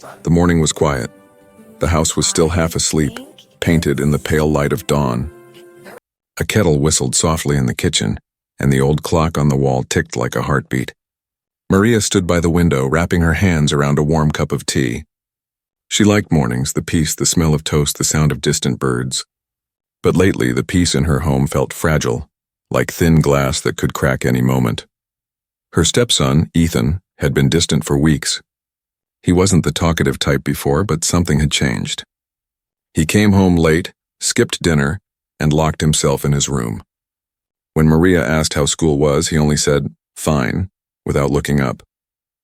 The morning was quiet. The house was still half asleep, painted in the pale light of dawn. A kettle whistled softly in the kitchen, and the old clock on the wall ticked like a heartbeat. Maria stood by the window, wrapping her hands around a warm cup of tea. She liked mornings, the peace, the smell of toast, the sound of distant birds. But lately, the peace in her home felt fragile, like thin glass that could crack any moment. Her stepson, Ethan, had been distant for weeks. He wasn't the talkative type before, but something had changed. He came home late, skipped dinner, and locked himself in his room. When Maria asked how school was, he only said, "Fine," without looking up.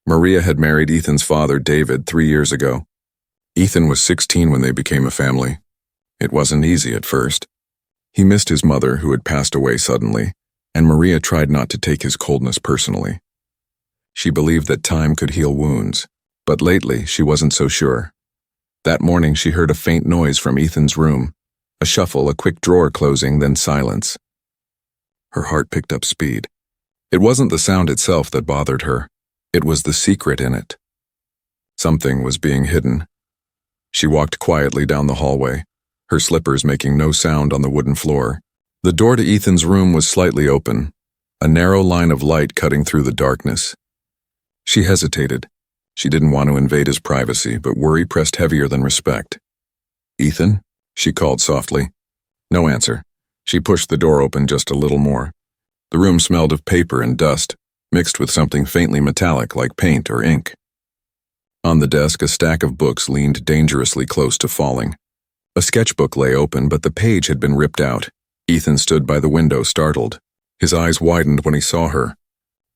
Maria had married Ethan's father, David, 3 years ago. Ethan was 16 when they became a family. It wasn't easy at first. He missed his mother, who had passed away suddenly, and Maria tried not to take his coldness personally. She believed that time could heal wounds, but lately she wasn't so sure. That morning she heard a faint noise from Ethan's room, a shuffle, a quick drawer closing, then silence. Her heart picked up speed. It wasn't the sound itself that bothered her. It was the secret in it. Something was being hidden. She walked quietly down the hallway, her slippers making no sound on the wooden floor. The door to Ethan's room was slightly open, a narrow line of light cutting through the darkness. She hesitated. She didn't want to invade his privacy, but worry pressed heavier than respect. "Ethan?" she called softly. No answer. She pushed the door open just a little more. The room smelled of paper and dust, mixed with something faintly metallic like paint or ink. On the desk, a stack of books leaned dangerously close to falling. A sketchbook lay open, but the page had been ripped out. Ethan stood by the window, startled. His eyes widened when he saw her.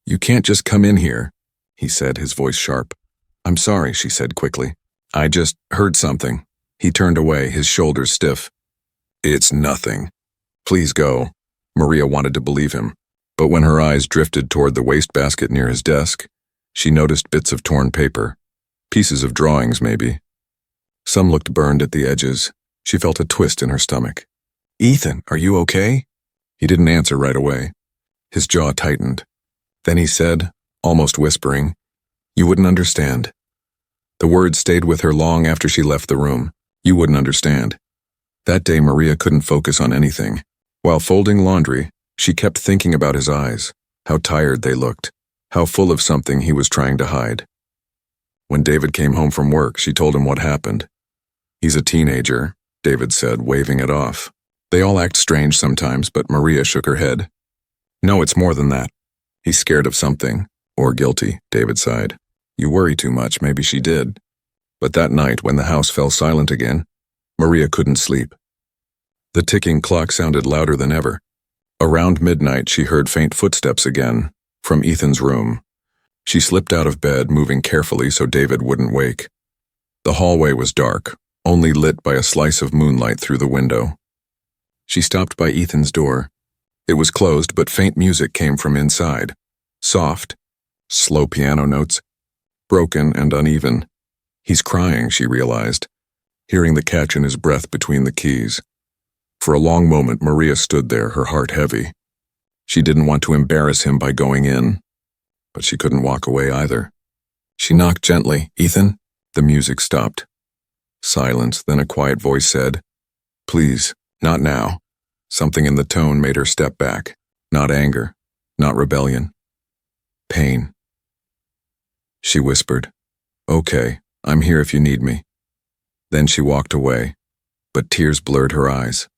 "You can't just come in here," he said, his voice sharp. "I'm sorry," she said quickly. "I just heard something." He turned away, his shoulders stiff. "It's nothing. Please go." Maria wanted to believe him, but when her eyes drifted toward the wastebasket near his desk, she noticed bits of torn paper. Pieces of drawings, maybe. Some looked burned at the edges. She felt a twist in her stomach. "Ethan, are you okay?" He didn't answer right away. His jaw tightened. Then he said, almost whispering, "You wouldn't understand." The words stayed with her long after she left the room. You wouldn't understand. That day Maria couldn't focus on anything. While folding laundry, she kept thinking about his eyes, how tired they looked, how full of something he was trying to hide. When David came home from work, she told him what happened. "He's a teenager," David said, waving it off. "They all act strange sometimes," but Maria shook her head. "No, it's more than that. He's scared of something, or guilty," David sighed. "You worry too much, maybe she did." But that night, when the house fell silent again, Maria couldn't sleep. The ticking clock sounded louder than ever. Around midnight, she heard faint footsteps again, from Ethan's room. She slipped out of bed, moving carefully so David wouldn't wake. The hallway was dark, only lit by a slice of moonlight through the window. She stopped by Ethan's door. It was closed, but faint music came from inside. Soft, slow piano notes, broken and uneven. He's crying, she realized, hearing the catch in his breath between the keys. For a long moment, Maria stood there, her heart heavy. She didn't want to embarrass him by going in, but she couldn't walk away either. She knocked gently. "Ethan?" The music stopped. Silence, then a quiet voice said, "Please, not now." Something in the tone made her step back. Not anger, not rebellion. Pain. She whispered, "Okay, I'm here if you need me." Then she walked away, but tears blurred her eyes.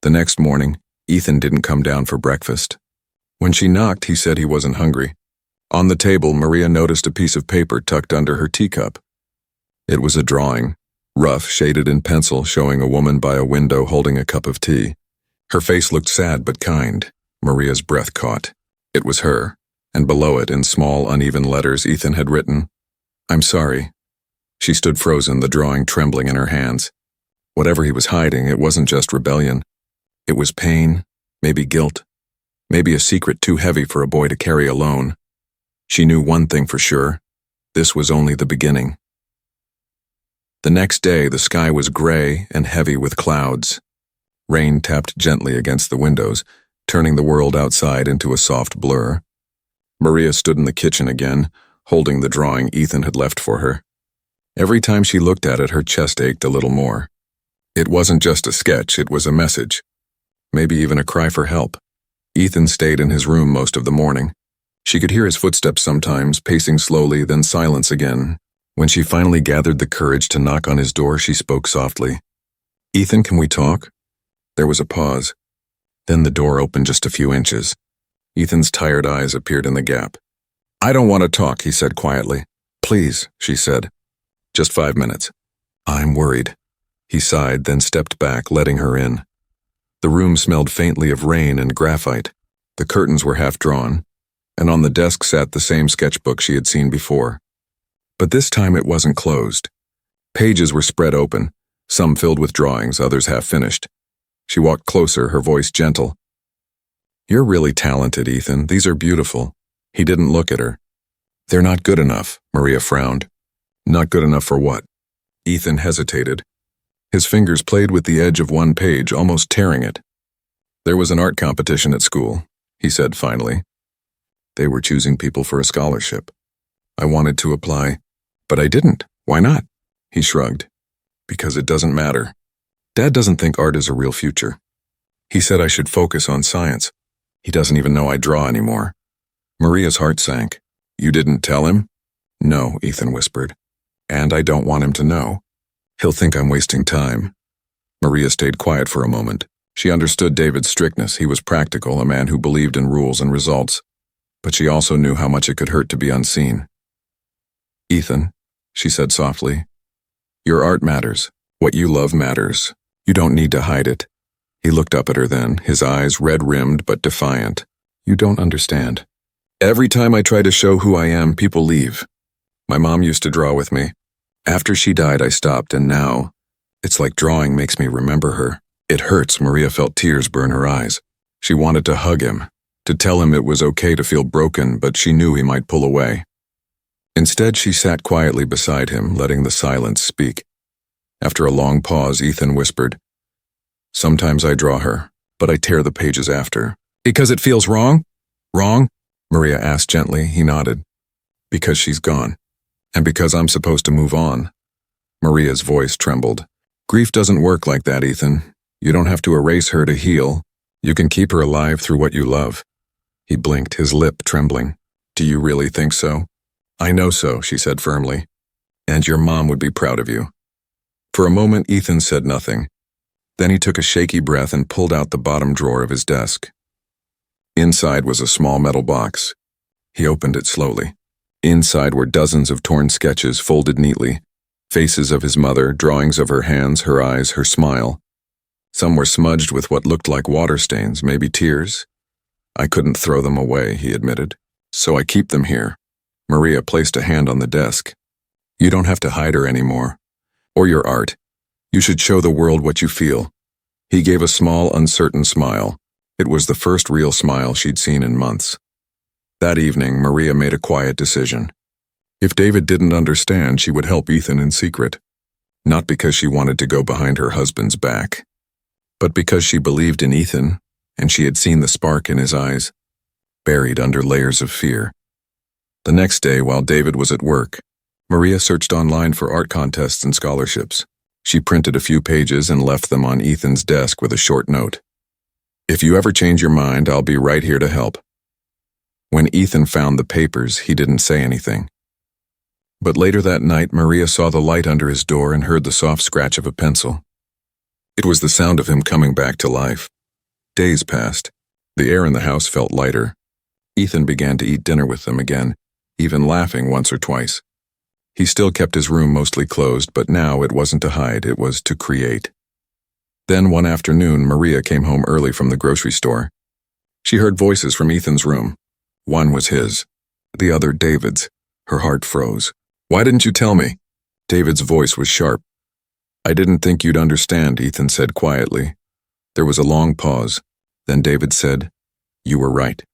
The next morning, Ethan didn't come down for breakfast. When she knocked, he said he wasn't hungry. On the table, Maria noticed a piece of paper tucked under her teacup. It was a drawing, rough, shaded in pencil, showing a woman by a window holding a cup of tea. Her face looked sad but kind. Maria's breath caught. It was her, and below it, in small, uneven letters, Ethan had written, "I'm sorry." She stood frozen, the drawing trembling in her hands. Whatever he was hiding, it wasn't just rebellion. It was pain, maybe guilt, maybe a secret too heavy for a boy to carry alone. She knew one thing for sure. This was only the beginning. The next day, the sky was gray and heavy with clouds. Rain tapped gently against the windows, turning the world outside into a soft blur. Maria stood in the kitchen again, holding the drawing Ethan had left for her. Every time she looked at it, her chest ached a little more. It wasn't just a sketch, it was a message. Maybe even a cry for help. Ethan stayed in his room most of the morning. She could hear his footsteps sometimes, pacing slowly, then silence again. When she finally gathered the courage to knock on his door, she spoke softly. "Ethan, can we talk?" There was a pause. Then the door opened just a few inches. Ethan's tired eyes appeared in the gap. "I don't want to talk," he said quietly. "Please," she said. "Just 5 minutes." "I'm worried." He sighed, then stepped back, letting her in. The room smelled faintly of rain and graphite. The curtains were half drawn, and on the desk sat the same sketchbook she had seen before. But this time it wasn't closed. Pages were spread open, some filled with drawings, others half finished. She walked closer, her voice gentle. "You're really talented, Ethan. These are beautiful." He didn't look at her. "They're not good enough," Maria frowned. "Not good enough for what?" Ethan hesitated. His fingers played with the edge of one page, almost tearing it. "There was an art competition at school," he said finally. "They were choosing people for a scholarship. I wanted to apply, but I didn't. Why not?" He shrugged. "Because it doesn't matter. Dad doesn't think art is a real future. He said I should focus on science. He doesn't even know I draw anymore." Maria's heart sank. "You didn't tell him?" "No," Ethan whispered. "And I don't want him to know. He'll think I'm wasting time." Maria stayed quiet for a moment. She understood David's strictness. He was practical, a man who believed in rules and results. But she also knew how much it could hurt to be unseen. "Ethan," she said softly, "your art matters. What you love matters. You don't need to hide it." He looked up at her then, his eyes red-rimmed but defiant. "You don't understand. Every time I try to show who I am, people leave. My mom used to draw with me. After she died, I stopped, and now, it's like drawing makes me remember her." It hurts. Maria felt tears burn her eyes. She wanted to hug him, to tell him it was okay to feel broken, but she knew he might pull away. Instead, she sat quietly beside him, letting the silence speak. After a long pause, Ethan whispered, "Sometimes I draw her, but I tear the pages after." "Because it feels wrong?" "Wrong?" Maria asked gently. He nodded. "Because she's gone. And because I'm supposed to move on." Maria's voice trembled. "Grief doesn't work like that, Ethan. You don't have to erase her to heal. You can keep her alive through what you love." He blinked, his lip trembling. "Do you really think so?" "I know so," she said firmly. "And your mom would be proud of you." For a moment, Ethan said nothing. Then he took a shaky breath and pulled out the bottom drawer of his desk. Inside was a small metal box. He opened it slowly. Inside were dozens of torn sketches folded neatly, faces of his mother, drawings of her hands, her eyes, her smile. Some were smudged with what looked like water stains, maybe tears. "I couldn't throw them away," he admitted. "So I keep them here." Maria placed a hand on the desk. "You don't have to hide her anymore. Or your art. You should show the world what you feel." He gave a small, uncertain smile. It was the first real smile she'd seen in months. That evening, Maria made a quiet decision. If David didn't understand, she would help Ethan in secret. Not because she wanted to go behind her husband's back, but because she believed in Ethan, and she had seen the spark in his eyes, buried under layers of fear. The next day, while David was at work, Maria searched online for art contests and scholarships. She printed a few pages and left them on Ethan's desk with a short note. "If you ever change your mind, I'll be right here to help." When Ethan found the papers, he didn't say anything. But later that night, Maria saw the light under his door and heard the soft scratch of a pencil. It was the sound of him coming back to life. Days passed. The air in the house felt lighter. Ethan began to eat dinner with them again, even laughing once or twice. He still kept his room mostly closed, but now it wasn't to hide, it was to create. Then one afternoon, Maria came home early from the grocery store. She heard voices from Ethan's room. One was his, the other David's. Her heart froze. "Why didn't you tell me?" David's voice was sharp. "I didn't think you'd understand," Ethan said quietly. There was a long pause. Then David said, "You were right."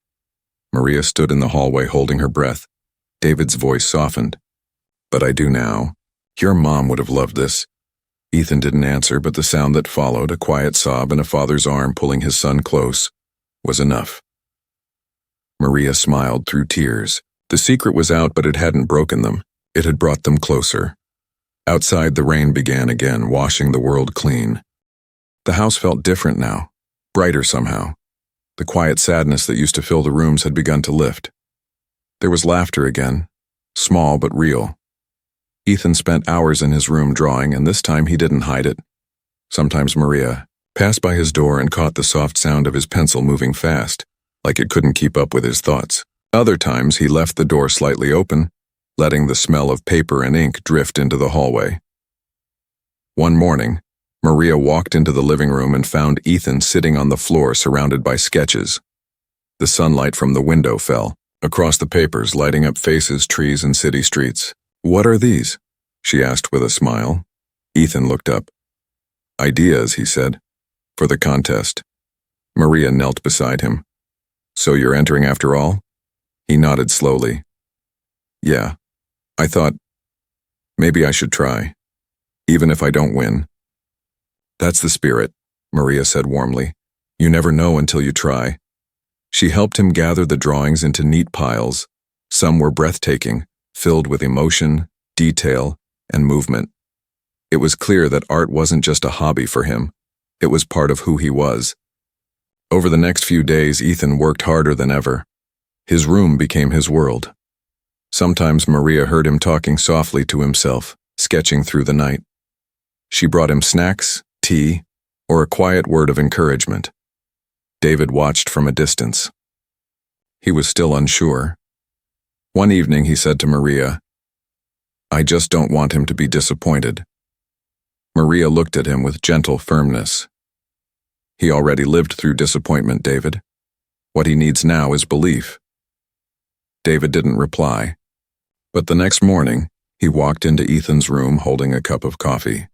Maria stood in the hallway holding her breath. David's voice softened. "But I do now. Your mom would have loved this." Ethan didn't answer, but the sound that followed, a quiet sob and a father's arm pulling his son close, was enough. Maria smiled through tears. The secret was out, but it hadn't broken them. It had brought them closer. Outside, the rain began again, washing the world clean. The house felt different now, brighter somehow. The quiet sadness that used to fill the rooms had begun to lift. There was laughter again, small but real. Ethan spent hours in his room drawing, and this time he didn't hide it. Sometimes Maria passed by his door and caught the soft sound of his pencil moving fast, like it couldn't keep up with his thoughts. Other times he left the door slightly open, letting the smell of paper and ink drift into the hallway. One morning, Maria walked into the living room and found Ethan sitting on the floor surrounded by sketches. The sunlight from the window fell across the papers, lighting up faces, trees, and city streets. "What are these?" she asked with a smile. Ethan looked up. "Ideas," he said, "for the contest." Maria knelt beside him. "So you're entering after all?" He nodded slowly. "Yeah, I thought maybe I should try, even if I don't win." "That's the spirit," Maria said warmly. "You never know until you try." She helped him gather the drawings into neat piles. Some were breathtaking, filled with emotion, detail, and movement. It was clear that art wasn't just a hobby for him. It was part of who he was. Over the next few days, Ethan worked harder than ever. His room became his world. Sometimes Maria heard him talking softly to himself, sketching through the night. She brought him snacks, tea, or a quiet word of encouragement. David watched from a distance. He was still unsure. One evening he said to Maria, "I just don't want him to be disappointed." Maria looked at him with gentle firmness. "He already lived through disappointment, David. What he needs now is belief." David didn't reply, but the next morning he walked into Ethan's room holding a cup of coffee.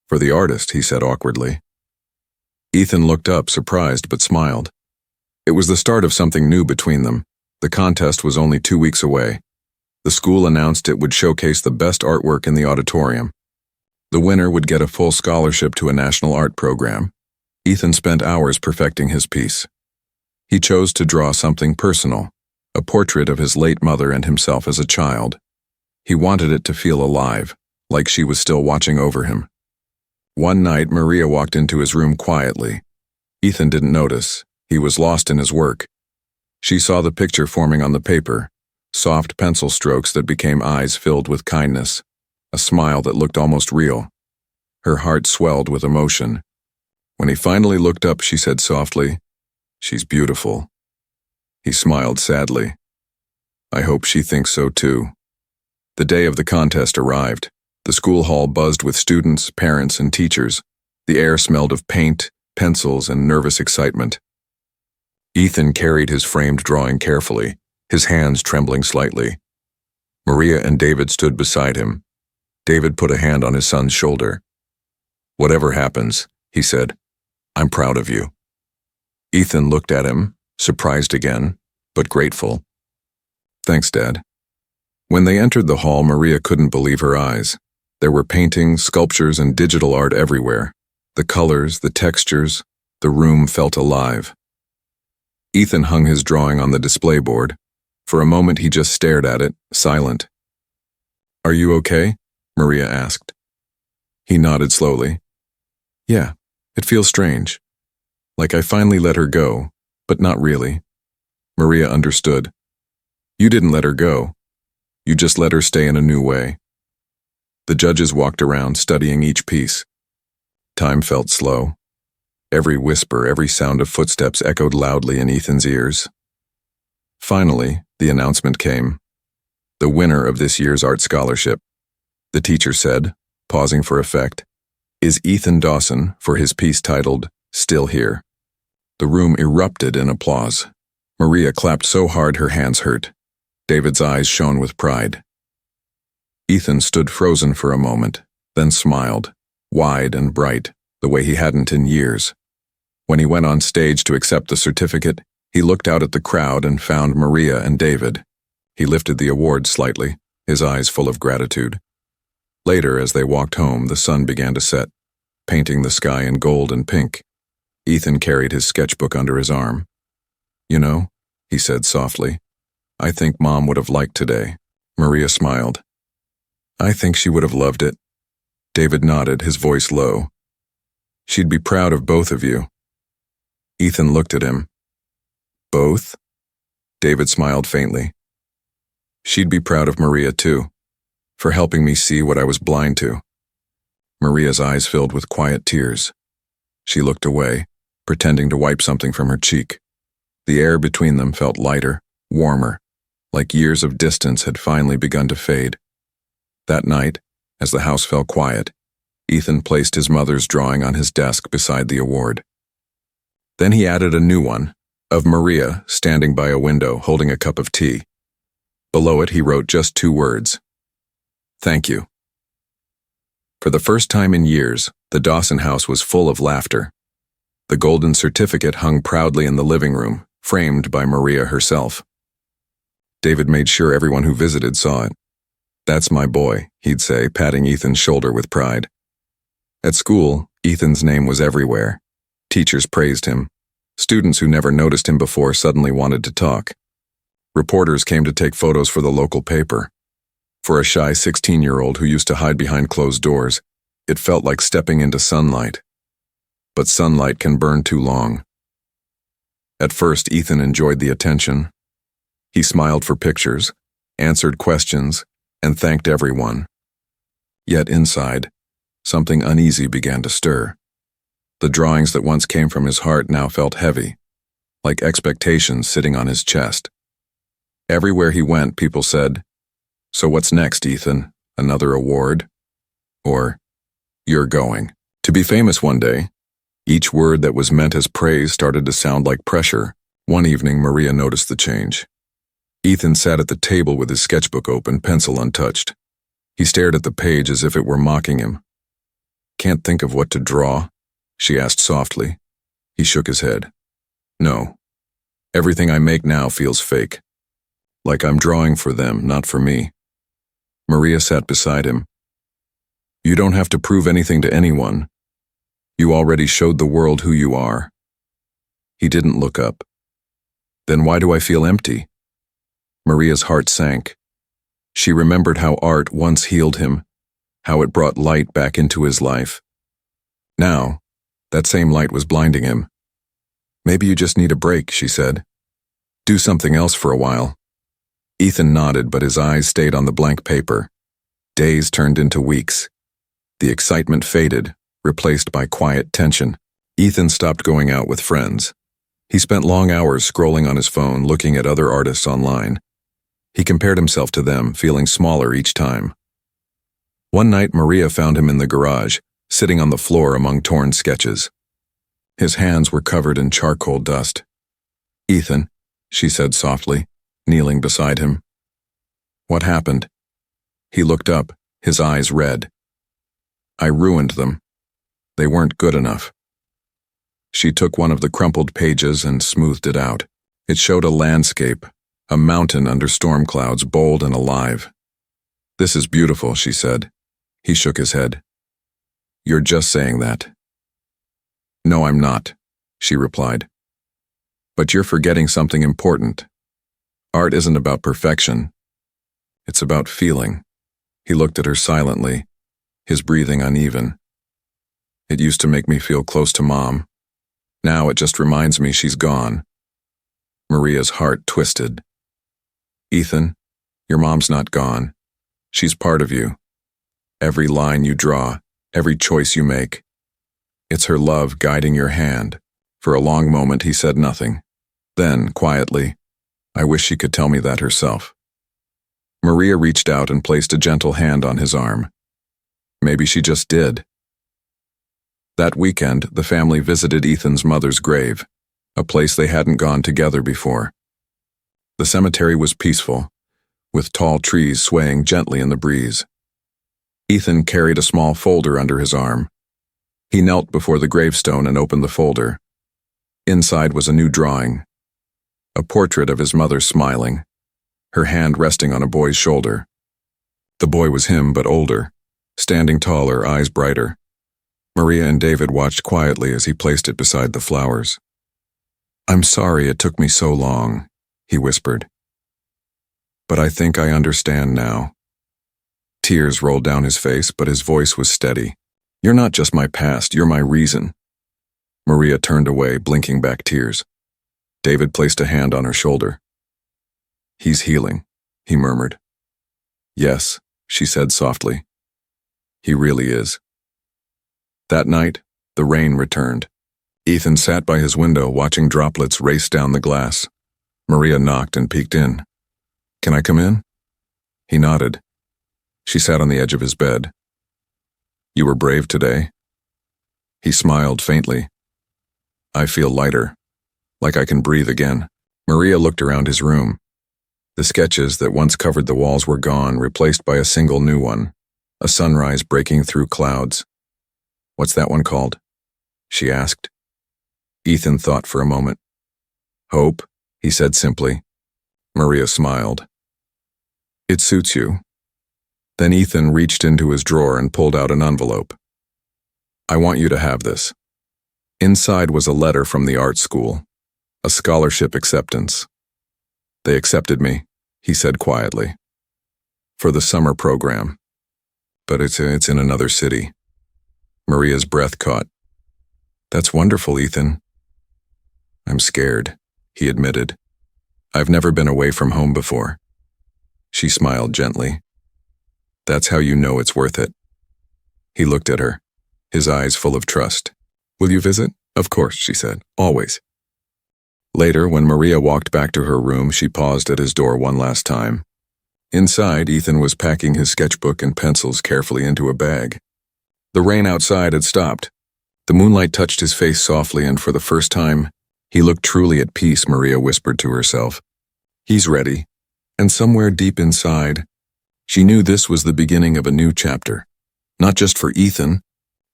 "For the artist," he said awkwardly. Ethan looked up, surprised, but smiled. It was the start of something new between them. The contest was only 2 weeks away. The school announced it would showcase the best artwork in the auditorium. The winner would get a full scholarship to a national art program. Ethan spent hours perfecting his piece. He chose to draw something personal, a portrait of his late mother and himself as a child. He wanted it to feel alive, like she was still watching over him. One night, Maria walked into his room quietly. Ethan didn't notice. He was lost in his work. She saw the picture forming on the paper, soft pencil strokes that became eyes filled with kindness, a smile that looked almost real. Her heart swelled with emotion. When he finally looked up, she said softly, "She's beautiful." He smiled sadly. "I hope she thinks so too." The day of the contest arrived. The school hall buzzed with students, parents, and teachers. The air smelled of paint, pencils, and nervous excitement. Ethan carried his framed drawing carefully, his hands trembling slightly. Maria and David stood beside him. David put a hand on his son's shoulder. "Whatever happens," he said, "I'm proud of you." Ethan looked at him, surprised again, but grateful. "Thanks, Dad." When they entered the hall, Maria couldn't believe her eyes. There were paintings, sculptures, and digital art everywhere. The colors, the textures, the room felt alive. Ethan hung his drawing on the display board. For a moment he just stared at it, silent. "Are you okay?" Maria asked. He nodded slowly. "Yeah, it feels strange. Like I finally let her go, but not really." Maria understood. "You didn't let her go. You just let her stay in a new way." The judges walked around, studying each piece. Time felt slow. Every whisper, every sound of footsteps echoed loudly in Ethan's ears. Finally, the announcement came. The winner of this year's art scholarship, the teacher said, pausing for effect, is Ethan Dawson for his piece titled, "Still Here." The room erupted in applause. Maria clapped so hard her hands hurt. David's eyes shone with pride. Ethan stood frozen for a moment, then smiled, wide and bright, the way he hadn't in years. When he went on stage to accept the certificate, he looked out at the crowd and found Maria and David. He lifted the award slightly, his eyes full of gratitude. Later, as they walked home, the sun began to set, painting the sky in gold and pink. Ethan carried his sketchbook under his arm. "You know," he said softly, "I think Mom would have liked today." Maria smiled. "I think she would have loved it." David nodded, his voice low. She'd be proud of both of you. Ethan looked at him. Both? David smiled faintly. She'd be proud of Maria, too, for helping me see what I was blind to. Maria's eyes filled with quiet tears. She looked away, pretending to wipe something from her cheek. The air between them felt lighter, warmer, like years of distance had finally begun to fade. That night, as the house fell quiet, Ethan placed his mother's drawing on his desk beside the award. Then he added a new one, of Maria standing by a window holding a cup of tea. Below it he wrote just 2 words. Thank you. For the first time in years, the Dawson house was full of laughter. The golden certificate hung proudly in the living room, framed by Maria herself. David made sure everyone who visited saw it. That's my boy, he'd say, patting Ethan's shoulder with pride. At school, Ethan's name was everywhere. Teachers praised him. Students who never noticed him before suddenly wanted to talk. Reporters came to take photos for the local paper. For a shy 16-year-old who used to hide behind closed doors, it felt like stepping into sunlight. But sunlight can burn too long. At first, Ethan enjoyed the attention. He smiled for pictures, answered questions, and thanked everyone. Yet inside, something uneasy began to stir. The drawings that once came from his heart now felt heavy, like expectations sitting on his chest. Everywhere he went, people said, "So what's next, Ethan? Another award?" Or, "You're going to be famous one day." Each word that was meant as praise started to sound like pressure. One evening, Maria noticed the change. Ethan sat at the table with his sketchbook open, pencil untouched. He stared at the page as if it were mocking him. "Can't think of what to draw?" she asked softly. He shook his head. "No. Everything I make now feels fake. Like I'm drawing for them, not for me." Maria sat beside him. "You don't have to prove anything to anyone. You already showed the world who you are." He didn't look up. "Then why do I feel empty?" Maria's heart sank. She remembered how art once healed him, how it brought light back into his life. Now, that same light was blinding him. "Maybe you just need a break," she said. "Do something else for a while." Ethan nodded, but his eyes stayed on the blank paper. Days turned into weeks. The excitement faded, replaced by quiet tension. Ethan stopped going out with friends. He spent long hours scrolling on his phone, looking at other artists online. He compared himself to them, feeling smaller each time. One night, Maria found him in the garage, sitting on the floor among torn sketches. His hands were covered in charcoal dust. "Ethan," she said softly, kneeling beside him. "What happened?" He looked up, his eyes red. "I ruined them. They weren't good enough." She took one of the crumpled pages and smoothed it out. It showed a landscape, a mountain under storm clouds, bold and alive. "This is beautiful," she said. He shook his head. "You're just saying that." "No, I'm not," she replied. "But you're forgetting something important. Art isn't about perfection. It's about feeling." He looked at her silently, his breathing uneven. "It used to make me feel close to Mom. Now it just reminds me she's gone." Maria's heart twisted. "Ethan, your mom's not gone. She's part of you. Every line you draw, every choice you make. It's her love guiding your hand." For a long moment he said nothing. Then, quietly, "I wish she could tell me that herself." Maria reached out and placed a gentle hand on his arm. Maybe she just did. That weekend, the family visited Ethan's mother's grave, a place they hadn't gone together before. The cemetery was peaceful, with tall trees swaying gently in the breeze. Ethan carried a small folder under his arm. He knelt before the gravestone and opened the folder. Inside was a new drawing, a portrait of his mother smiling, her hand resting on a boy's shoulder. The boy was him, but older, standing taller, eyes brighter. Maria and David watched quietly as he placed it beside the flowers. "I'm sorry it took me so long," he whispered. "But I think I understand now." Tears rolled down his face, but his voice was steady. "You're not just my past, you're my reason." Maria turned away, blinking back tears. David placed a hand on her shoulder. "He's healing," he murmured. "Yes," she said softly. "He really is." That night, the rain returned. Ethan sat by his window watching droplets race down the glass. Maria knocked and peeked in. "Can I come in?" He nodded. She sat on the edge of his bed. "You were brave today?" He smiled faintly. "I feel lighter, like I can breathe again." Maria looked around his room. The sketches that once covered the walls were gone, replaced by a single new one, a sunrise breaking through clouds. "What's that one called?" she asked. Ethan thought for a moment. "Hope," he said simply. Maria smiled. "It suits you." Then Ethan reached into his drawer and pulled out an envelope. "I want you to have this." Inside was a letter from the art school, a scholarship acceptance. "They accepted me," he said quietly, "for the summer program. But it's in another city." Maria's breath caught. "That's wonderful, Ethan." "I'm scared," he admitted. "I've never been away from home before." She smiled gently. "That's how you know it's worth it." He looked at her, his eyes full of trust. "Will you visit?" "Of course," she said. "Always." Later, when Maria walked back to her room, she paused at his door one last time. Inside, Ethan was packing his sketchbook and pencils carefully into a bag. The rain outside had stopped. The moonlight touched his face softly, and for the first time, he looked truly at peace. Maria whispered to herself. "He's ready." And somewhere deep inside, she knew this was the beginning of a new chapter. Not just for Ethan,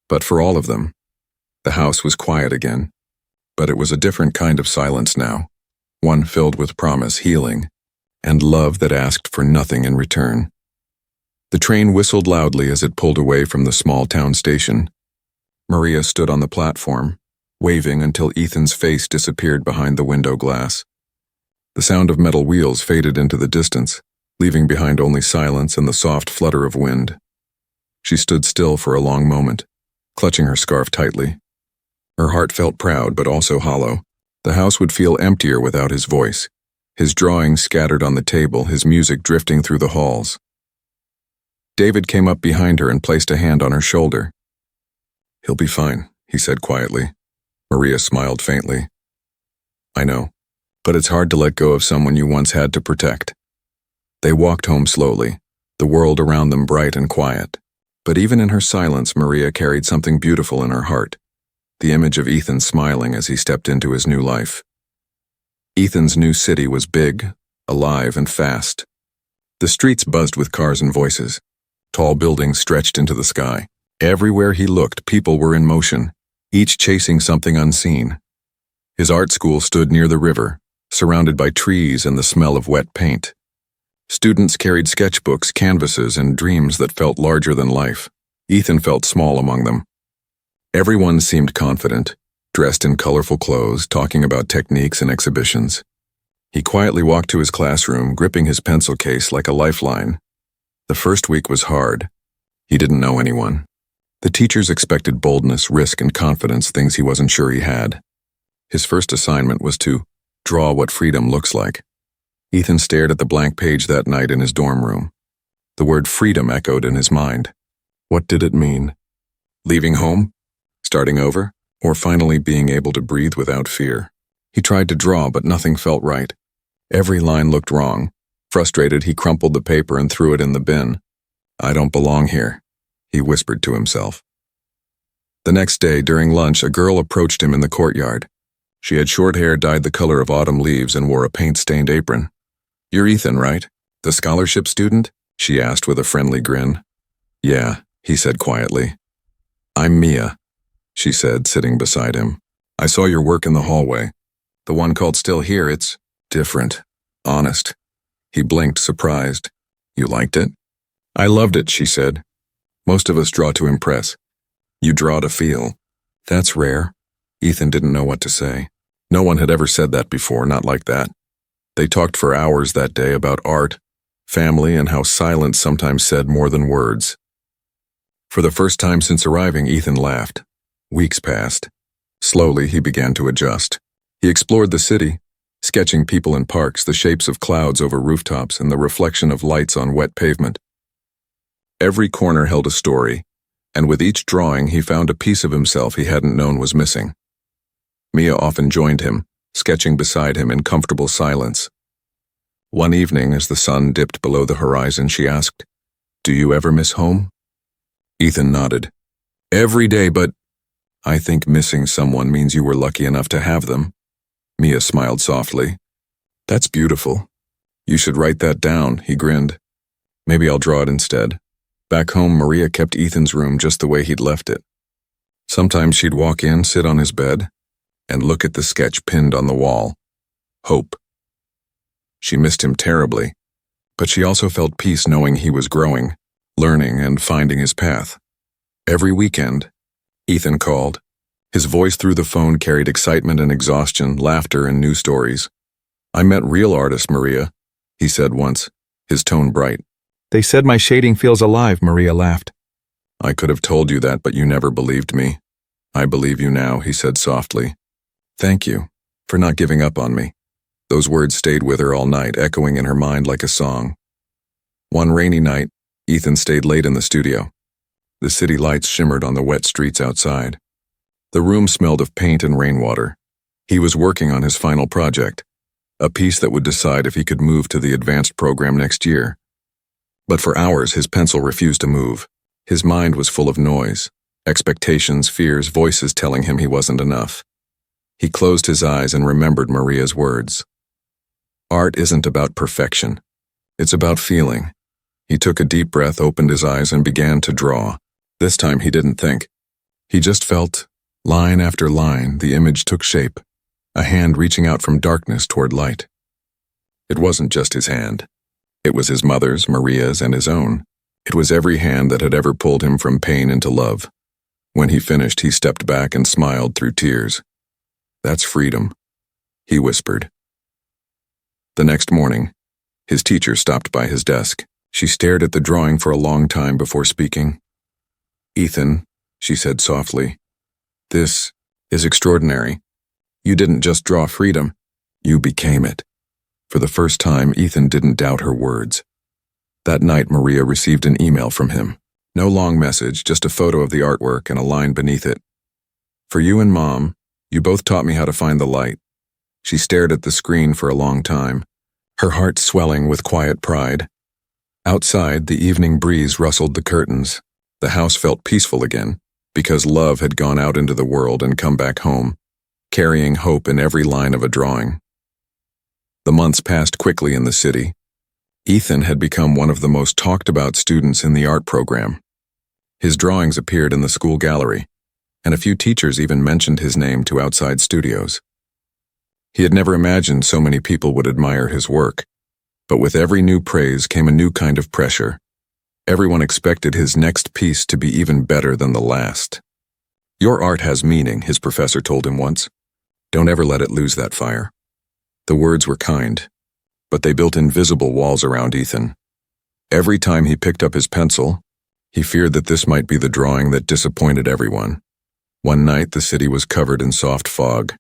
but for all of them. The house was quiet again. But it was a different kind of silence now, one filled with promise, healing, and love that asked for nothing in return. The train whistled loudly as it pulled away from the small town station. Maria stood on the platform, waving until Ethan's face disappeared behind the window glass. The sound of metal wheels faded into the distance, leaving behind only silence and the soft flutter of wind. She stood still for a long moment, clutching her scarf tightly. Her heart felt proud but also hollow. The house would feel emptier without his voice, his drawings scattered on the table, his music drifting through the halls. David came up behind her and placed a hand on her shoulder. "He'll be fine," he said quietly. Maria smiled faintly. "I know, but it's hard to let go of someone you once had to protect." They walked home slowly, the world around them bright and quiet. But even in her silence, Maria carried something beautiful in her heart. The image of Ethan smiling as he stepped into his new life. Ethan's new city was big, alive, and fast. The streets buzzed with cars and voices. Tall buildings stretched into the sky. Everywhere he looked, people were in motion, each chasing something unseen. His art school stood near the river, surrounded by trees and the smell of wet paint. Students carried sketchbooks, canvases, and dreams that felt larger than life. Ethan felt small among them. Everyone seemed confident, dressed in colorful clothes, talking about techniques and exhibitions. He quietly walked to his classroom, gripping his pencil case like a lifeline. The first week was hard. He didn't know anyone. The teachers expected boldness, risk, and confidence, things he wasn't sure he had. His first assignment was to draw what freedom looks like. Ethan stared at the blank page that night in his dorm room. The word freedom echoed in his mind. What did it mean? Leaving home? Starting over? Or finally being able to breathe without fear? He tried to draw, but nothing felt right. Every line looked wrong. Frustrated, he crumpled the paper and threw it in the bin. "I don't belong here," he whispered to himself. The next day, during lunch, a girl approached him in the courtyard. She had short hair dyed the color of autumn leaves and wore a paint-stained apron. "You're Ethan, right? The scholarship student?" she asked with a friendly grin. "Yeah," he said quietly. "I'm Mia," she said, sitting beside him. "I saw your work in the hallway. The one called Still Here, it's different. Honest." He blinked, surprised. "You liked it?" "I loved it," she said. "Most of us draw to impress. You draw to feel." "That's rare." Ethan didn't know what to say. No one had ever said that before, not like that. They talked for hours that day about art, family, and how silence sometimes said more than words. For the first time since arriving, Ethan laughed. Weeks passed. Slowly, he began to adjust. He explored the city, sketching people in parks, the shapes of clouds over rooftops, and the reflection of lights on wet pavement. Every corner held a story, and with each drawing he found a piece of himself he hadn't known was missing. Mia often joined him, sketching beside him in comfortable silence. One evening, as the sun dipped below the horizon, she asked, "Do you ever miss home?" Ethan nodded. "Every day, but I think missing someone means you were lucky enough to have them." Mia smiled softly. "That's beautiful. You should write that down," he grinned. "Maybe I'll draw it instead." Back home, Maria kept Ethan's room just the way he'd left it. Sometimes she'd walk in, sit on his bed, and look at the sketch pinned on the wall. Hope. She missed him terribly, but she also felt peace knowing he was growing, learning, and finding his path. Every weekend, Ethan called. His voice through the phone carried excitement and exhaustion, laughter and new stories. "I met real artists, Maria," he said once, his tone bright. "They said my shading feels alive," Maria laughed. "I could have told you that, but you never believed me. I believe you now," he said softly. "Thank you for not giving up on me." Those words stayed with her all night, echoing in her mind like a song. One rainy night, Ethan stayed late in the studio. The city lights shimmered on the wet streets outside. The room smelled of paint and rainwater. He was working on his final project, a piece that would decide if he could move to the advanced program next year. But for hours, his pencil refused to move. His mind was full of noise, expectations, fears, voices telling him he wasn't enough. He closed his eyes and remembered Maria's words. "Art isn't about perfection. It's about feeling." He took a deep breath, opened his eyes, and began to draw. This time he didn't think. He just felt. Line after line, the image took shape, a hand reaching out from darkness toward light. It wasn't just his hand. It was his mother's, Maria's, and his own. It was every hand that had ever pulled him from pain into love. When he finished, he stepped back and smiled through tears. "That's freedom," he whispered. The next morning, his teacher stopped by his desk. She stared at the drawing for a long time before speaking. "Ethan," she said softly, "this is extraordinary. You didn't just draw freedom, you became it." For the first time, Ethan didn't doubt her words. That night, Maria received an email from him. No long message, just a photo of the artwork and a line beneath it. "For you and Mom, you both taught me how to find the light." She stared at the screen for a long time, her heart swelling with quiet pride. Outside, the evening breeze rustled the curtains. The house felt peaceful again, because love had gone out into the world and come back home, carrying hope in every line of a drawing. The months passed quickly in the city. Ethan had become one of the most talked about students in the art program. His drawings appeared in the school gallery, and a few teachers even mentioned his name to outside studios. He had never imagined so many people would admire his work, but with every new praise came a new kind of pressure. Everyone expected his next piece to be even better than the last. "Your art has meaning," his professor told him once. "Don't ever let it lose that fire." The words were kind, but they built invisible walls around Ethan. Every time he picked up his pencil, he feared that this might be the drawing that disappointed everyone. One night, the city was covered in soft fog.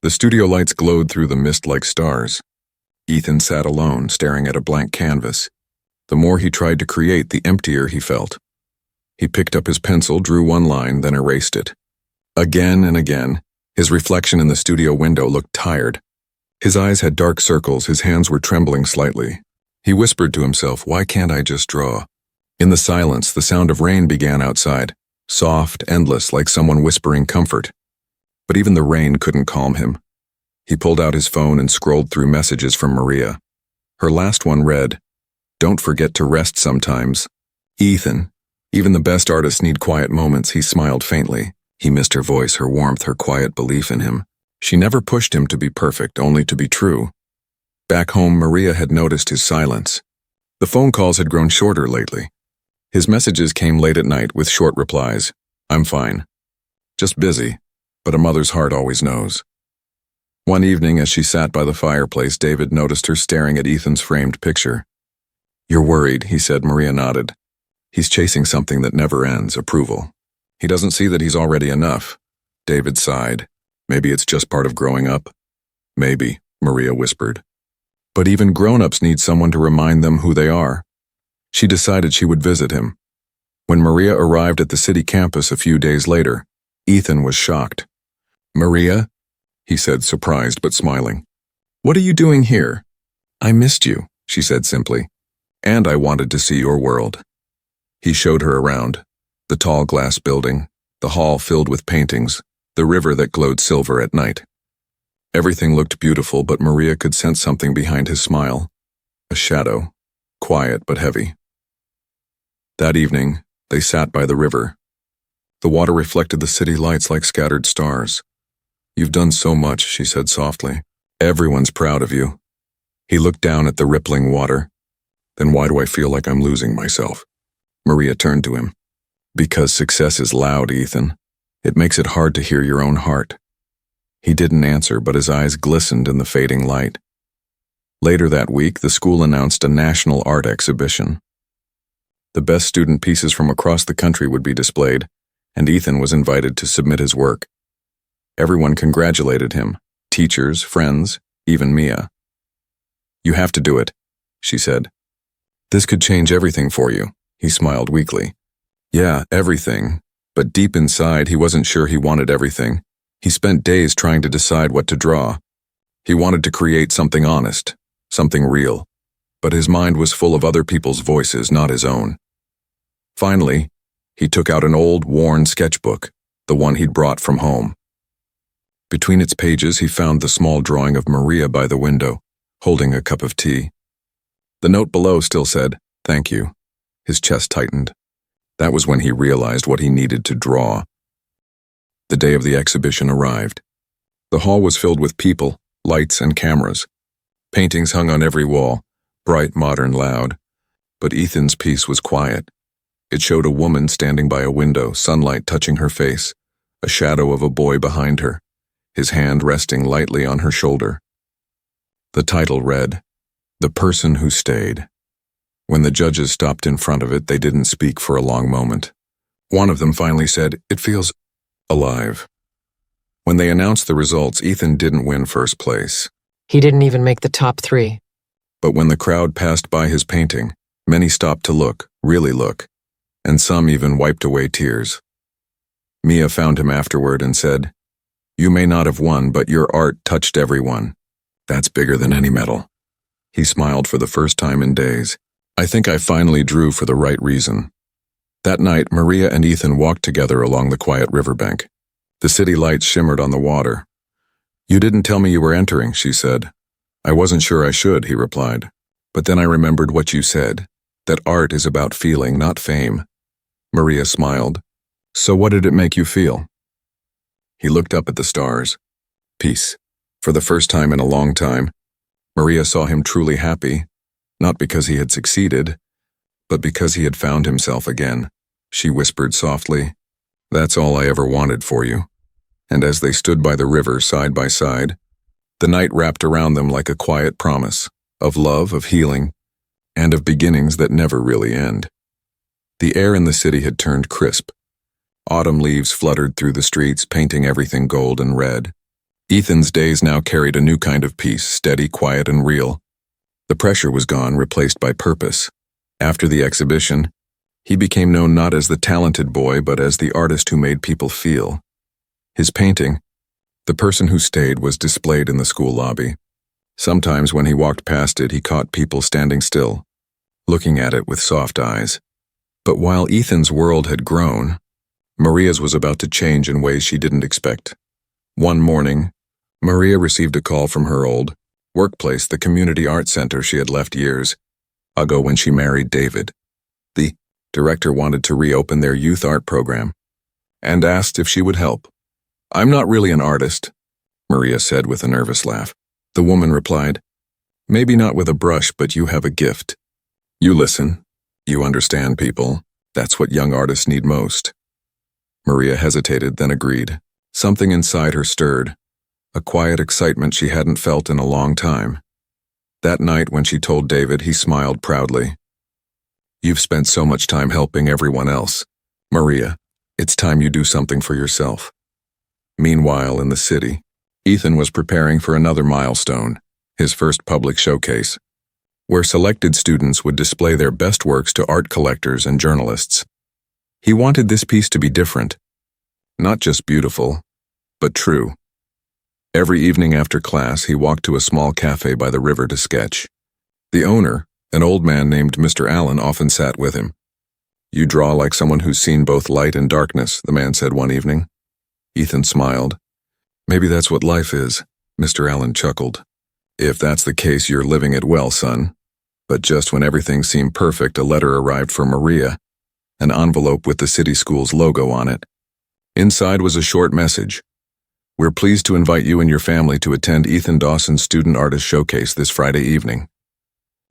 The studio lights glowed through the mist like stars. Ethan sat alone, staring at a blank canvas. The more he tried to create, the emptier he felt. He picked up his pencil, drew one line, then erased it. Again and again, his reflection in the studio window looked tired. His eyes had dark circles, his hands were trembling slightly. He whispered to himself, "Why can't I just draw?" In the silence, the sound of rain began outside, soft, endless, like someone whispering comfort. But even the rain couldn't calm him. He pulled out his phone and scrolled through messages from Maria. Her last one read, "Don't forget to rest sometimes. Ethan." Even the best artists need quiet moments. He smiled faintly. He missed her voice, her warmth, her quiet belief in him. She never pushed him to be perfect, only to be true. Back home, Maria had noticed his silence. The phone calls had grown shorter lately. His messages came late at night with short replies. "I'm fine. Just busy, but a mother's heart always knows." One evening, as she sat by the fireplace, David noticed her staring at Ethan's framed picture. You're worried, he said. Maria nodded. He's chasing something that never ends, approval. He doesn't see that he's already enough. David sighed. Maybe it's just part of growing up. Maybe, Maria whispered. But even grown-ups need someone to remind them who they are. She decided she would visit him. When Maria arrived at the city campus a few days later, Ethan was shocked. Maria? He said, surprised but smiling. What are you doing here? I missed you, she said simply. And I wanted to see your world. He showed her around. The tall glass building, the hall filled with paintings, the river that glowed silver at night. Everything looked beautiful, but Maria could sense something behind his smile. A shadow, quiet but heavy. That evening, they sat by the river. The water reflected the city lights like scattered stars. You've done so much, she said softly. Everyone's proud of you. He looked down at the rippling water. Then why do I feel like I'm losing myself? Maria turned to him. Because success is loud, Ethan. It makes it hard to hear your own heart. He didn't answer, but his eyes glistened in the fading light. Later that week, the school announced a national art exhibition. The best student pieces from across the country would be displayed, and Ethan was invited to submit his work. Everyone congratulated him, teachers, friends, even Mia. You have to do it, she said. This could change everything for you, he smiled weakly. Yeah, everything, but deep inside he wasn't sure he wanted everything. He spent days trying to decide what to draw. He wanted to create something honest, something real, but his mind was full of other people's voices, not his own. Finally, he took out an old, worn sketchbook, the one he'd brought from home. Between its pages he found the small drawing of Maria by the window, holding a cup of tea. The note below still said, "Thank you." His chest tightened. That was when he realized what he needed to draw. The day of the exhibition arrived. The hall was filled with people, lights, and cameras. Paintings hung on every wall, bright, modern, loud. But Ethan's piece was quiet. It showed a woman standing by a window, sunlight touching her face, a shadow of a boy behind her, his hand resting lightly on her shoulder. The title read, "The Person Who Stayed." When the judges stopped in front of it, they didn't speak for a long moment. One of them finally said, "It feels alive." When they announced the results, Ethan didn't win first place. He didn't even make the top 3. But when the crowd passed by his painting, many stopped to look, really look, and some even wiped away tears. Mia found him afterward and said, "You may not have won, but your art touched everyone. That's bigger than any medal." He smiled for the first time in days. I think I finally drew for the right reason. That night, Maria and Ethan walked together along the quiet riverbank. The city lights shimmered on the water. "You didn't tell me you were entering," she said. "I wasn't sure I should," he replied. "But then I remembered what you said, that art is about feeling, not fame." Maria smiled. "So what did it make you feel?" He looked up at the stars. Peace. For the first time in a long time, Maria saw him truly happy, not because he had succeeded, but because he had found himself again. She whispered softly, "That's all I ever wanted for you." And as they stood by the river side by side, the night wrapped around them like a quiet promise of love, of healing, and of beginnings that never really end. The air in the city had turned crisp. Autumn leaves fluttered through the streets, painting everything gold and red. Ethan's days now carried a new kind of peace, steady, quiet, and real. The pressure was gone, replaced by purpose. After the exhibition, he became known not as the talented boy, but as the artist who made people feel. His painting, "The Person Who Stayed," was displayed in the school lobby. Sometimes when he walked past it, he caught people standing still, looking at it with soft eyes. But while Ethan's world had grown, Maria's was about to change in ways she didn't expect. One morning, Maria received a call from her old workplace, the community art center she had left years ago when she married David. The director wanted to reopen their youth art program and asked if she would help. "I'm not really an artist," Maria said with a nervous laugh. The woman replied, "Maybe not with a brush, but you have a gift. You listen. You understand people. That's what young artists need most." Maria hesitated, then agreed. Something inside her stirred, a quiet excitement she hadn't felt in a long time. That night when she told David, he smiled proudly. You've spent so much time helping everyone else. Maria, it's time you do something for yourself. Meanwhile, in the city, Ethan was preparing for another milestone, his first public showcase, where selected students would display their best works to art collectors and journalists. He wanted this piece to be different, not just beautiful, but true. Every evening after class, he walked to a small cafe by the river to sketch. The owner, an old man named Mr. Allen, often sat with him. "You draw like someone who's seen both light and darkness," the man said one evening. Ethan smiled. "Maybe that's what life is," Mr. Allen chuckled. "If that's the case, you're living it well, son." But just when everything seemed perfect, a letter arrived for Maria, an envelope with the city school's logo on it. Inside was a short message. "We're pleased to invite you and your family to attend Ethan Dawson's Student Artist Showcase this Friday evening.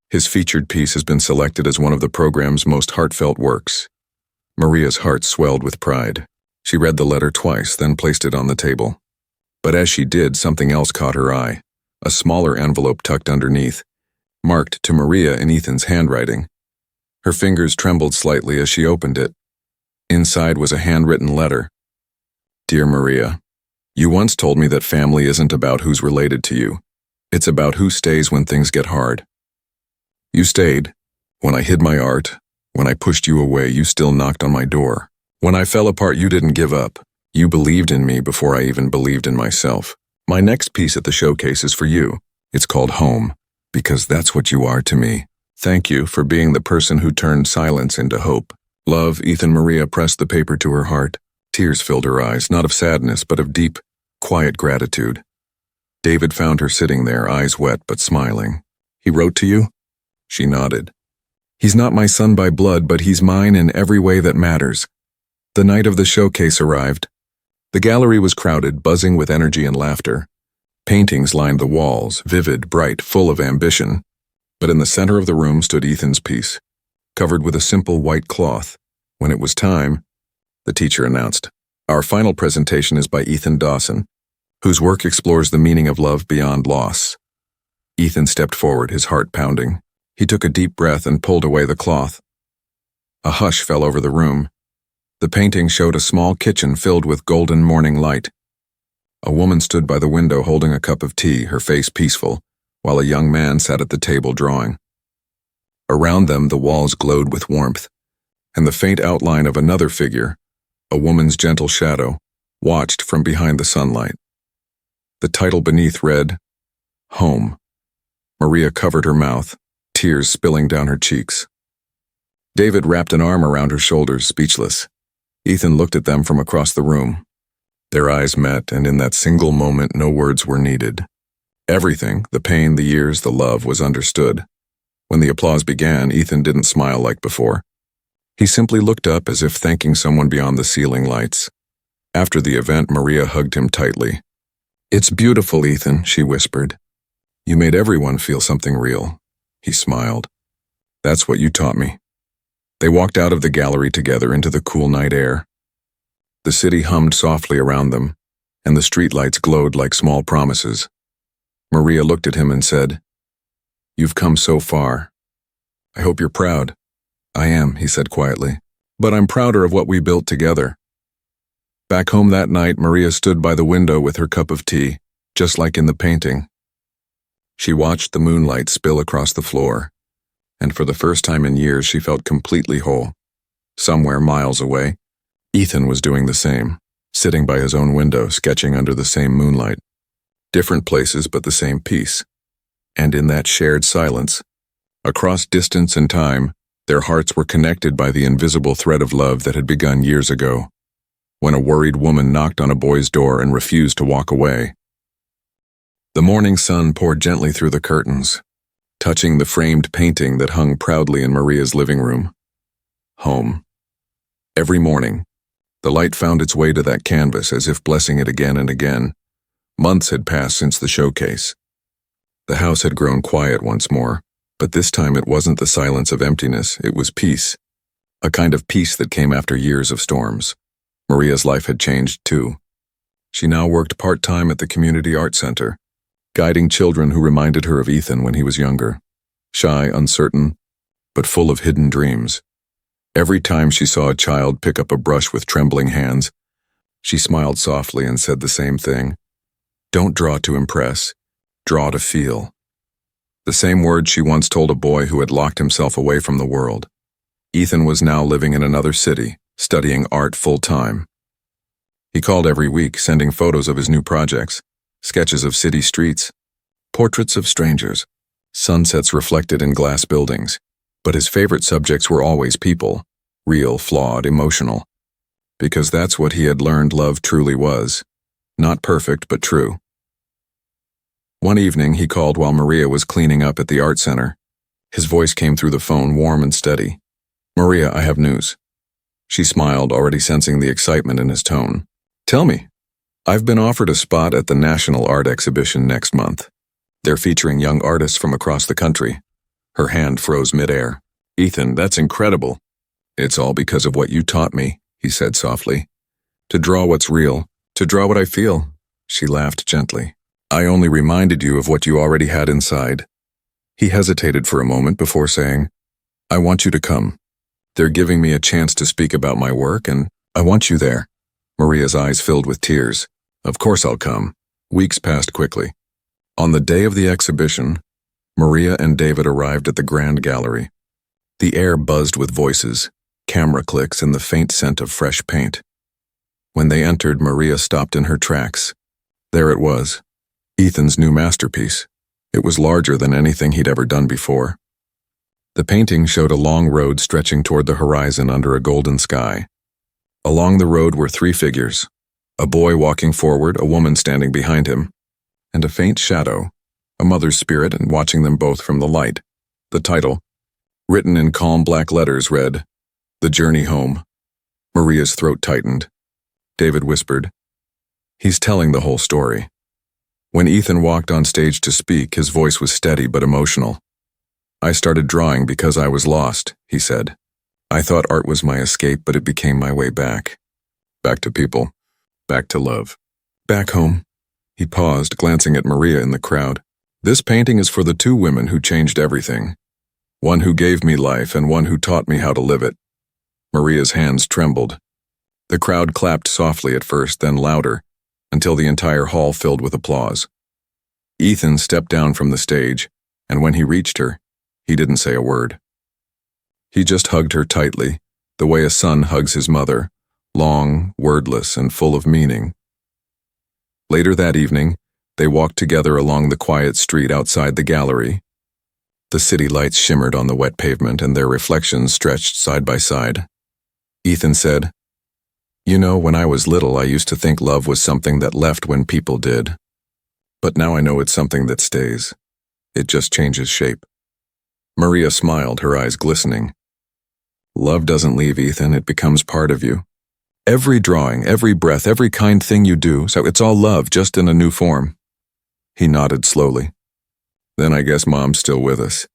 His featured piece has been selected as one of the program's most heartfelt works." Maria's heart swelled with pride. She read the letter twice, then placed it on the table. But as she did, something else caught her eye, a smaller envelope tucked underneath, marked to Maria in Ethan's handwriting. Her fingers trembled slightly as she opened it. Inside was a handwritten letter. "Dear Maria, you once told me that family isn't about who's related to you. It's about who stays when things get hard. You stayed. When I hid my art, when I pushed you away, you still knocked on my door. When I fell apart, you didn't give up. You believed in me before I even believed in myself. My next piece at the showcase is for you. It's called Home, because that's what you are to me. Thank you for being the person who turned silence into hope. Love." Ethan. Maria pressed the paper to her heart. Tears filled her eyes, not of sadness, but of deep, quiet gratitude. David found her sitting there, eyes wet but smiling. "He wrote to you?" She nodded. "He's not my son by blood, but he's mine in every way that matters." The night of the showcase arrived. The gallery was crowded, buzzing with energy and laughter. Paintings lined the walls, vivid, bright, full of ambition. But in the center of the room stood Ethan's piece, covered with a simple white cloth. When it was time, the teacher announced, "Our final presentation is by Ethan Dawson, whose work explores the meaning of love beyond loss." Ethan stepped forward, his heart pounding. He took a deep breath and pulled away the cloth. A hush fell over the room. The painting showed a small kitchen filled with golden morning light. A woman stood by the window holding a cup of tea, her face peaceful, while a young man sat at the table drawing. Around them, the walls glowed with warmth, and the faint outline of another figure, a woman's gentle shadow, watched from behind the sunlight. The title beneath read, Home. Maria covered her mouth, tears spilling down her cheeks. David wrapped an arm around her shoulders, speechless. Ethan looked at them from across the room. Their eyes met, and in that single moment no words were needed. Everything, the pain, the years, the love, was understood. When the applause began, Ethan didn't smile like before. He simply looked up as if thanking someone beyond the ceiling lights. After the event, Maria hugged him tightly. "It's beautiful, Ethan," she whispered. "You made everyone feel something real." He smiled. "That's what you taught me." They walked out of the gallery together into the cool night air. The city hummed softly around them, and the streetlights glowed like small promises. Maria looked at him and said, "You've come so far. I hope you're proud." "I am," he said quietly, "but I'm prouder of what we built together." Back home that night, Maria stood by the window with her cup of tea, just like in the painting. She watched the moonlight spill across the floor, and for the first time in years she felt completely whole. Somewhere miles away, Ethan was doing the same, sitting by his own window, sketching under the same moonlight. Different places, but the same piece. And in that shared silence, across distance and time, their hearts were connected by the invisible thread of love that had begun years ago, when a worried woman knocked on a boy's door and refused to walk away. The morning sun poured gently through the curtains, touching the framed painting that hung proudly in Maria's living room. Home. Every morning, the light found its way to that canvas as if blessing it again and again. Months had passed since the showcase. The house had grown quiet once more, but this time it wasn't the silence of emptiness, it was peace. A kind of peace that came after years of storms. Maria's life had changed too. She now worked part-time at the community art center, guiding children who reminded her of Ethan when he was younger. Shy, uncertain, but full of hidden dreams. Every time she saw a child pick up a brush with trembling hands, she smiled softly and said the same thing. Don't draw to impress, draw to feel. The same words she once told a boy who had locked himself away from the world. Ethan was now living in another city, studying art full-time. He called every week, sending photos of his new projects, sketches of city streets, portraits of strangers, sunsets reflected in glass buildings. But his favorite subjects were always people, real, flawed, emotional. Because that's what he had learned love truly was. Not perfect, but true. One evening, he called while Maria was cleaning up at the art center. His voice came through the phone, warm and steady. Maria, I have news. She smiled, already sensing the excitement in his tone. Tell me. I've been offered a spot at the National Art Exhibition next month. They're featuring young artists from across the country. Her hand froze midair. Ethan, that's incredible. It's all because of what you taught me, he said softly. To draw what's real, to draw what I feel. She laughed gently. I only reminded you of what you already had inside. He hesitated for a moment before saying, I want you to come. They're giving me a chance to speak about my work, and I want you there. Maria's eyes filled with tears. Of course I'll come. Weeks passed quickly. On the day of the exhibition, Maria and David arrived at the Grand Gallery. The air buzzed with voices, camera clicks, and the faint scent of fresh paint. When they entered, Maria stopped in her tracks. There it was, Ethan's new masterpiece. It was larger than anything he'd ever done before. The painting showed a long road stretching toward the horizon under a golden sky. Along the road were three figures, a boy walking forward, a woman standing behind him, and a faint shadow, a mother's spirit, and watching them both from the light. The title, written in calm black letters, read, The Journey Home. Maria's throat tightened. David whispered, He's telling the whole story. When Ethan walked on stage to speak, his voice was steady but emotional. I started drawing because I was lost, he said. I thought art was my escape, but it became my way back. Back to people. Back to love. Back home. He paused, glancing at Maria in the crowd. This painting is for the two women who changed everything. One who gave me life and one who taught me how to live it. Maria's hands trembled. The crowd clapped softly at first, then louder, until the entire hall filled with applause. Ethan stepped down from the stage, and when he reached her, he didn't say a word. He just hugged her tightly, the way a son hugs his mother, long, wordless, and full of meaning. Later that evening, they walked together along the quiet street outside the gallery. The city lights shimmered on the wet pavement, and their reflections stretched side by side. Ethan said, You know, when I was little, I used to think love was something that left when people did. But now I know it's something that stays. It just changes shape. Maria smiled, her eyes glistening. Love doesn't leave, Ethan, it becomes part of you. Every drawing, every breath, every kind thing you do, so it's all love, just in a new form. He nodded slowly. Then I guess Mom's still with us.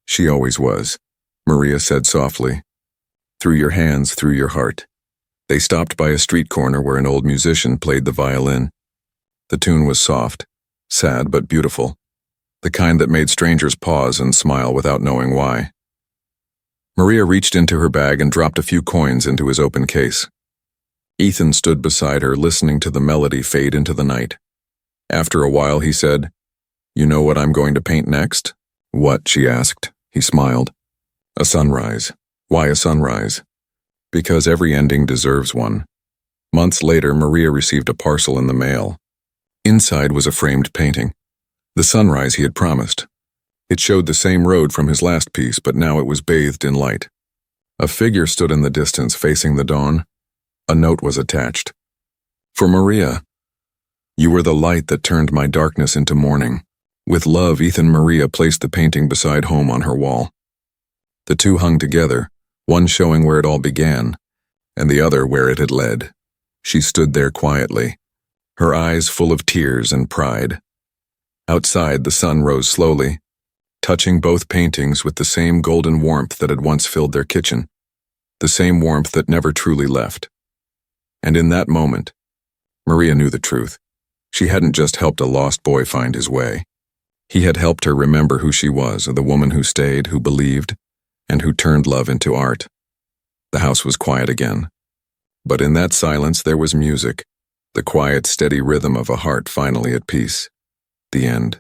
She always was, Maria said softly. Through your hands, through your heart. They stopped by a street corner where an old musician played the violin. The tune was soft, sad but beautiful, the kind that made strangers pause and smile without knowing why. Maria reached into her bag and dropped a few coins into his open case. Ethan stood beside her, listening to the melody fade into the night. After a while, he said, You know what I'm going to paint next? What? She asked. He smiled. A sunrise. Why a sunrise? Because every ending deserves one. Months later, Maria received a parcel in the mail. Inside was a framed painting. The sunrise he had promised. It showed the same road from his last piece, but now it was bathed in light. A figure stood in the distance, facing the dawn. A note was attached. For Maria. You were the light that turned my darkness into morning. With love, Ethan. Maria placed the painting beside home on her wall. The two hung together, one showing where it all began, and the other where it had led. She stood there quietly, her eyes full of tears and pride. Outside, the sun rose slowly, touching both paintings with the same golden warmth that had once filled their kitchen, the same warmth that never truly left. And in that moment, Maria knew the truth. She hadn't just helped a lost boy find his way. He had helped her remember who she was, the woman who stayed, who believed, and who turned love into art. The house was quiet again. But in that silence there was music, the quiet, steady rhythm of a heart finally at peace. The end.